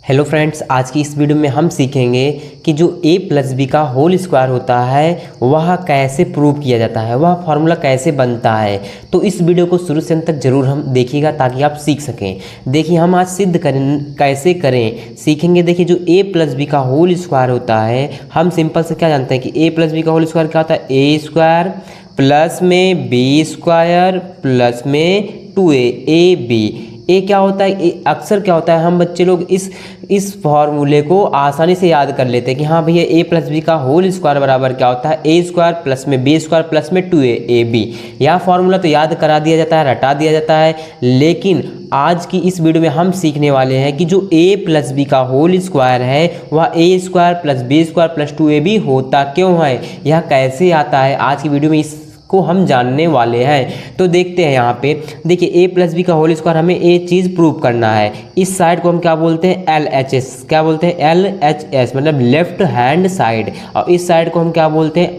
Hello friends, आज की इस वीडियो में हम सीखेंगे कि जो a प्लस बी का होल स्क्वायर होता है वह कैसे प्रूव किया जाता है, वह फार्मूला कैसे बनता है। तो इस वीडियो को शुरू से अंत तक जरूर हम देखिएगा ताकि आप सीख सकें। देखिए हम आज सिद्ध करें कैसे करें सीखेंगे। देखिए जो a प्लस बी का होल स्क्वायर होता है, हम सिंपल से क्या जानते हैं कि a प्लस बी का होल स्क्वायर क्या होता है, ए स्क्वायर प्लस में बी स्क्वायर प्लस में 2a ए बी। ए क्या होता है, अक्सर क्या होता है हम बच्चे लोग इस फॉर्मूले को आसानी से याद कर लेते हैं कि हाँ भैया ए प्लस बी का होल स्क्वायर बराबर क्या होता है, ए स्क्वायर प्लस में बी स्क्वायर प्लस में 2a ए बी। यह फॉर्मूला तो याद करा दिया जाता है, रटा दिया जाता है। लेकिन आज की इस वीडियो में हम सीखने वाले हैं कि जो a प्लस बी का होल स्क्वायर है वह A square plus B square plus 2a B होता क्यों है, यह कैसे आता है। आज की वीडियो में को हम जानने वाले हैं। तो देखते हैं यहाँ पे। देखिए a प्लस बी का होल स्क्वायर हमें ये चीज़ प्रूव करना है। इस साइड को हम क्या बोलते हैं, LHS। क्या बोलते हैं, LHS मतलब लेफ्ट हैंड साइड। और इस साइड को हम क्या बोलते हैं,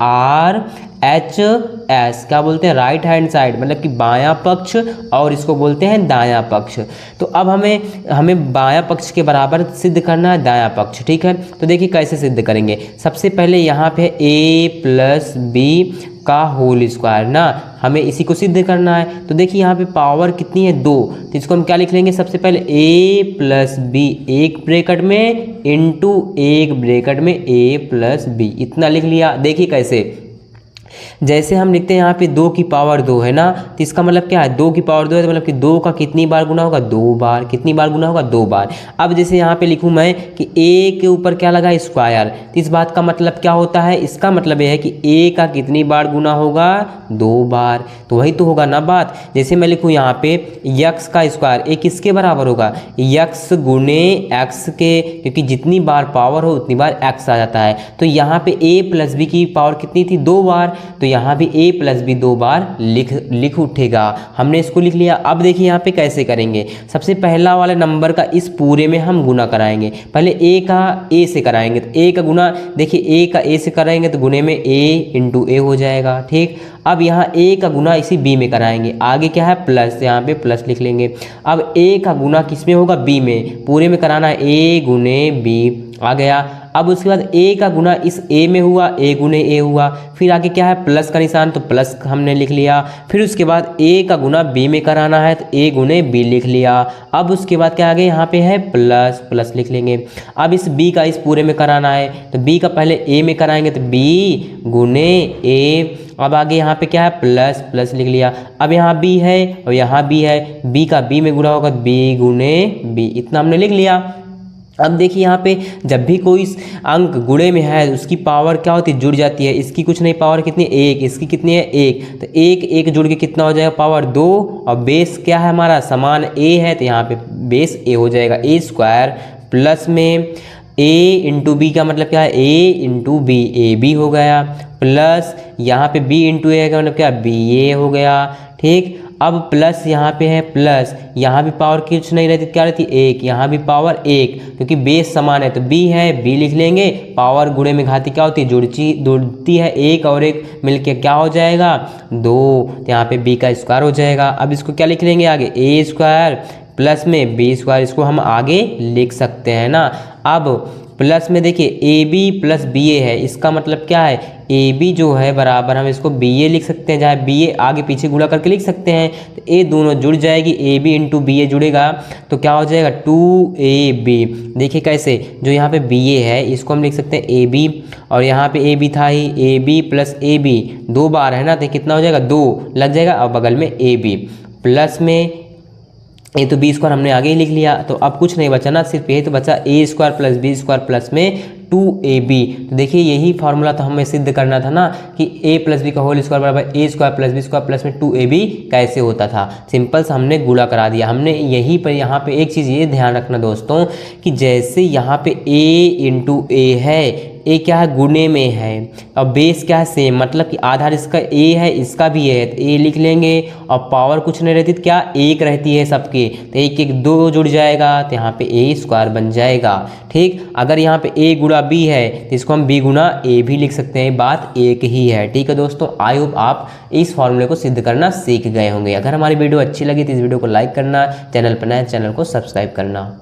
RHS। क्या बोलते हैं, राइट हैंड साइड मतलब कि बायां पक्ष, और इसको बोलते हैं दायां पक्ष। तो अब हमें बायां पक्ष के बराबर सिद्ध करना है दायां पक्ष, ठीक है। तो देखिए कैसे सिद्ध करेंगे। सबसे पहले यहाँ पे a प्लस बी का होल स्क्वायर ना, हमें इसी को सिद्ध करना है। तो देखिए यहाँ पे पावर कितनी है, 2। तो इसको हम क्या लिख लेंगे, सबसे पहले a प्लस बी एक ब्रैकेट में इंटू एक ब्रैकेट में a प्लस बी, इतना लिख लिया। देखिए कैसे, जैसे हम लिखते हैं यहाँ पे 2 की पावर 2 है ना, तो इसका मतलब क्या है, 2 की पावर 2 है तो मतलब कि 2 का कितनी बार गुना होगा, 2 बार। कितनी बार गुना होगा, 2 बार। अब जैसे यहाँ पे लिखूँ मैं कि a के ऊपर क्या लगा, स्क्वायर, तो इस बात का मतलब क्या होता है, इसका मतलब यह है कि a का कितनी बार गुना होगा, 2 बार। तो वही तो होगा ना बात। जैसे मैं लिखूँ यहाँ पे x का स्क्वायर, a किसके बराबर होगा, x गुने x के, क्योंकि जितनी बार पावर हो उतनी बार x आ जाता है। तो यहाँ पे a प्लस बी की पावर कितनी थी, 2 बार। तो यहाँ भी a प्लस बी 2 बार लिख उठेगा। हमने इसको लिख लिया। अब देखिए यहाँ पे कैसे करेंगे। सबसे पहला वाले नंबर का इस पूरे में हम गुना कराएंगे। पहले a का a से कराएंगे, तो a का गुना, देखिए a का a से कराएंगे तो गुने में a इंटू ए हो जाएगा, ठीक। अब यहाँ a का गुना इसी b में कराएंगे, आगे क्या है प्लस, यहाँ पे प्लस लिख लेंगे। अब a का गुना किस में होगा, b में, पूरे में कराना है, a गुने b आ गया। अब उसके बाद a का गुना इस a में हुआ, a गुने a हुआ। फिर आगे क्या है, प्लस का निशान, तो प्लस हमने लिख लिया। फिर उसके बाद a का गुना b में कराना है तो a गुने b लिख लिया। अब उसके बाद क्या आगे यहाँ पे है प्लस, प्लस लिख लेंगे। अब इस b का इस पूरे में कराना है तो b का पहले a में कराएंगे तो b गुने a। अब आगे यहाँ पे क्या है प्लस, प्लस लिख लिया। अब यहाँ b है और यहाँ b है, b का b में गुना होगा b गुने b, इतना हमने लिख लिया। अब देखिए यहाँ पे जब भी कोई अंक गुणे में है उसकी पावर क्या होती है, जुड़ जाती है। इसकी कुछ नहीं, पावर कितनी, 1, इसकी कितनी है 1, तो 1 1 जुड़ के कितना हो जाएगा, पावर 2। और बेस क्या है हमारा, समान a है, तो यहाँ पे बेस a हो जाएगा, a स्क्वायर प्लस में a इंटू बी का मतलब क्या है, a into B, A B हो गया, प्लस यहाँ पे b इंटू ए का मतलब क्या, बी ए हो गया, ठीक। अब प्लस यहाँ पे है प्लस, यहाँ भी पावर कुछ नहीं रहती, क्या रहती, 1, यहाँ भी पावर 1, क्योंकि बेस समान है तो b है, b लिख लेंगे। पावर गुणे में घाती क्या होती है, जुड़ती है, 1 और 1 मिलके क्या हो जाएगा, 2। तो यहाँ पे b का स्क्वायर हो जाएगा। अब इसको क्या लिख लेंगे आगे, a स्क्वायर प्लस में b स्क्वायर, इसको हम आगे लिख सकते हैं ना। अब प्लस में देखिए ए बी प्लस बी ए है, इसका मतलब क्या है, ए बी जो है बराबर हम इसको बी ए लिख सकते हैं, जहाँ बी ए आगे पीछे गुणा करके लिख सकते हैं। तो ए दोनों जुड़ जाएगी, ए बी इंटू बी ए जुड़ेगा तो क्या हो जाएगा, 2ab। देखिए कैसे, जो यहाँ पे बी ए है इसको हम लिख सकते हैं ए बी, और यहाँ पे ए बी था ही, A B plus A B 2 बार है ना, तो कितना हो जाएगा, 2 लग जाएगा। और बगल में ए बी प्लस में ये तो बी स्क्वायर हमने आगे ही लिख लिया, तो अब कुछ नहीं बचा ना, सिर्फ ये तो बचा a square plus B square plus में 2ab। तो देखिए यही फार्मूला तो हमें सिद्ध करना था ना कि a प्लस बी का होल स्क्वायर बराबर a square plus B square plus में 2ab कैसे होता था। सिंपल सा हमने गुणा करा दिया। हमने यहीं पर यहाँ पे एक चीज़ ये ध्यान रखना दोस्तों कि जैसे यहाँ पे a इंटू ए है, ए क्या है, गुणे में है, और बेस क्या है, सेम, मतलब कि आधार इसका a है, इसका भी है, तो a लिख लेंगे। और पावर कुछ नहीं रहती तो क्या, 1 रहती है सबके, तो 1 1 2 जुड़ जाएगा, तो यहाँ पे a स्क्वायर बन जाएगा, ठीक। अगर यहाँ पे a गुणा b है तो इसको हम b गुणा a भी लिख सकते हैं, बात एक ही है, ठीक है दोस्तों। आई होप आप इस फॉर्मूले को सिद्ध करना सीख गए होंगे। अगर हमारी वीडियो अच्छी लगी तो इस वीडियो को लाइक करना, चैनल पर नए चैनल को सब्सक्राइब करना।